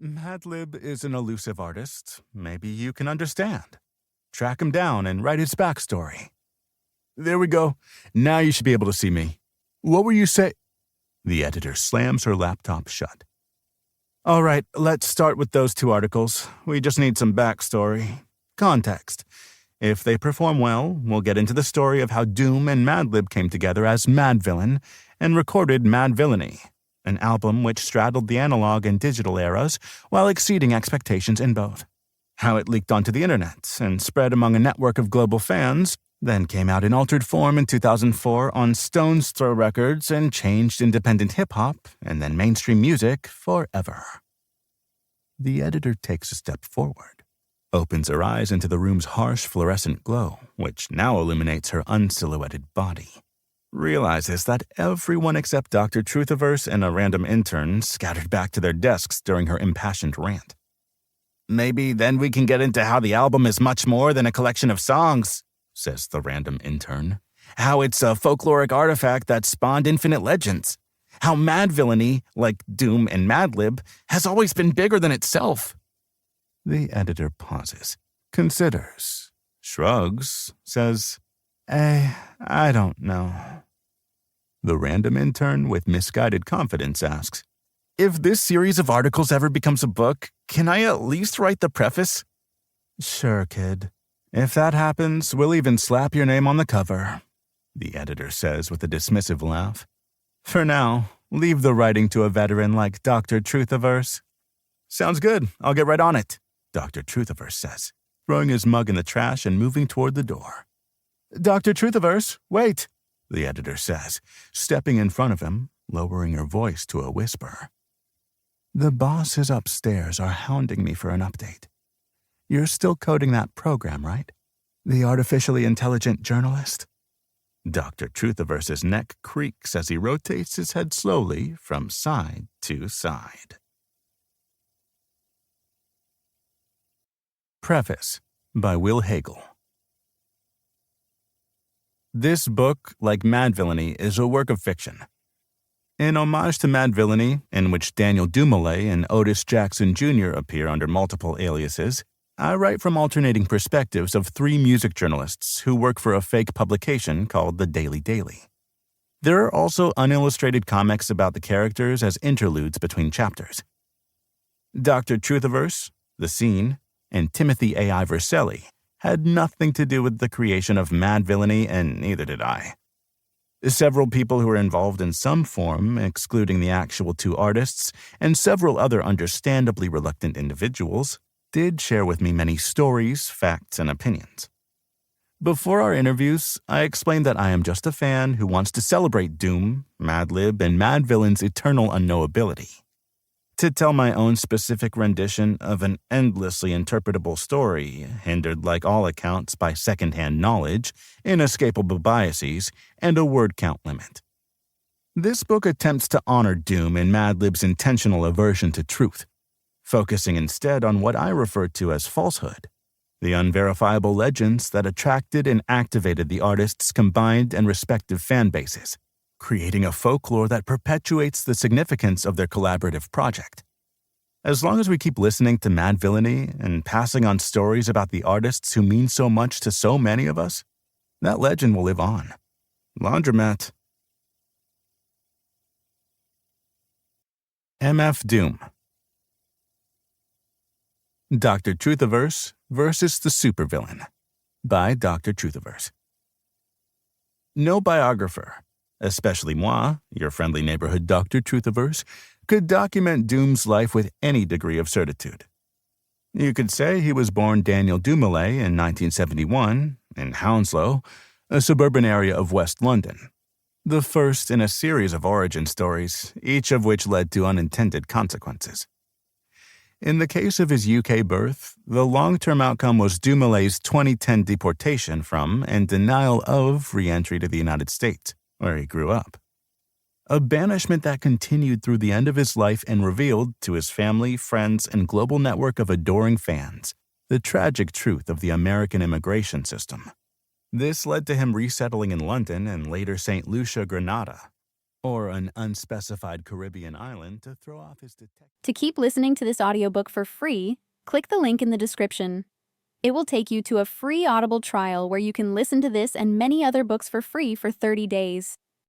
Madlib is an elusive artist. Maybe you can understand. Track him down and write his backstory. There we go. Now you should be able to see me. What were you say? The editor slams her laptop shut. All right, let's start with those two articles. We just need some backstory. Context. If they perform well, we'll get into the story of how Doom and Madlib came together as Madvillain and recorded Madvillainy, an album which straddled the analog and digital eras while exceeding expectations in both. How it leaked onto the internet and spread among a network of global fans, then came out in altered form in 2004 on Stone's Throw Records and changed independent hip-hop and then mainstream music forever. The editor takes a step forward, opens her eyes into the room's harsh fluorescent glow, which now illuminates her unsilhouetted body. Realizes that everyone except Dr. Truthiverse and a random intern scattered back to their desks during her impassioned rant. Maybe then we can get into how the album is much more than a collection of songs, says the random intern. How it's a folkloric artifact that spawned infinite legends. How Madvillainy, like Doom and Madlib, has always been bigger than itself. The editor pauses, considers, shrugs, says, I don't know. The random intern with misguided confidence asks, if this series of articles ever becomes a book, can I at least write the preface? Sure, kid. If that happens, we'll even slap your name on the cover, the editor says with a dismissive laugh. For now, leave the writing to a veteran like Dr. Truthiverse. Sounds good. I'll get right on it, Dr. Truthiverse says, throwing his mug in the trash and moving toward the door. Dr. Truthiverse, wait, the editor says, stepping in front of him, lowering her voice to a whisper. The bosses upstairs are hounding me for an update. You're still coding that program, right? The artificially intelligent journalist? Dr. Truthiverse's neck creaks as he rotates his head slowly from side to side. Preface by Will Hagle. This book, like Madvillainy, is a work of fiction. In homage to Madvillainy, in which Daniel Dumoulin and Otis Jackson Jr. appear under multiple aliases, I write from alternating perspectives of three music journalists who work for a fake publication called The Daily Daily. There are also unillustrated comics about the characters as interludes between chapters. Dr. Truthiverse, The Scene, and Timothy A.I. Verselli had nothing to do with the creation of Madvillainy, and neither did I. Several people who were involved in some form, excluding the actual two artists, and several other understandably reluctant individuals, did share with me many stories, facts, and opinions. Before our interviews, I explained that I am just a fan who wants to celebrate Doom, Madlib, and Madvillain's eternal unknowability. To tell my own specific rendition of an endlessly interpretable story, hindered like all accounts by second-hand knowledge, inescapable biases, and a word count limit. This book attempts to honor Doom and Madlib's intentional aversion to truth, focusing instead on what I refer to as falsehood, the unverifiable legends that attracted and activated the artists' combined and respective fan bases, creating a folklore that perpetuates the significance of their collaborative project. As long as we keep listening to Madvillainy and passing on stories about the artists who mean so much to so many of us, that legend will live on. Laundromat. MF Doom. Dr. Truthiverse versus the Supervillain by Dr. Truthiverse. No biographer, especially moi, your friendly neighborhood Dr. Truthiverse, could document Doom's life with any degree of certitude. You could say he was born Daniel Dumoulin in 1971 in Hounslow, a suburban area of West London, the first in a series of origin stories, each of which led to unintended consequences. In the case of his UK birth, the long-term outcome was Dumoulin's 2010 deportation from and denial of re-entry to the United States, where he grew up. A banishment that continued through the end of his life and revealed to his family, friends, and global network of adoring fans the tragic truth of the American immigration system. This led to him resettling in London and later St. Lucia, Grenada. Or an unspecified Caribbean island to throw off his detective. To keep listening to this audiobook for free, click the link in the description. It will take you to a free Audible trial where you can listen to this and many other books for free for 30 days.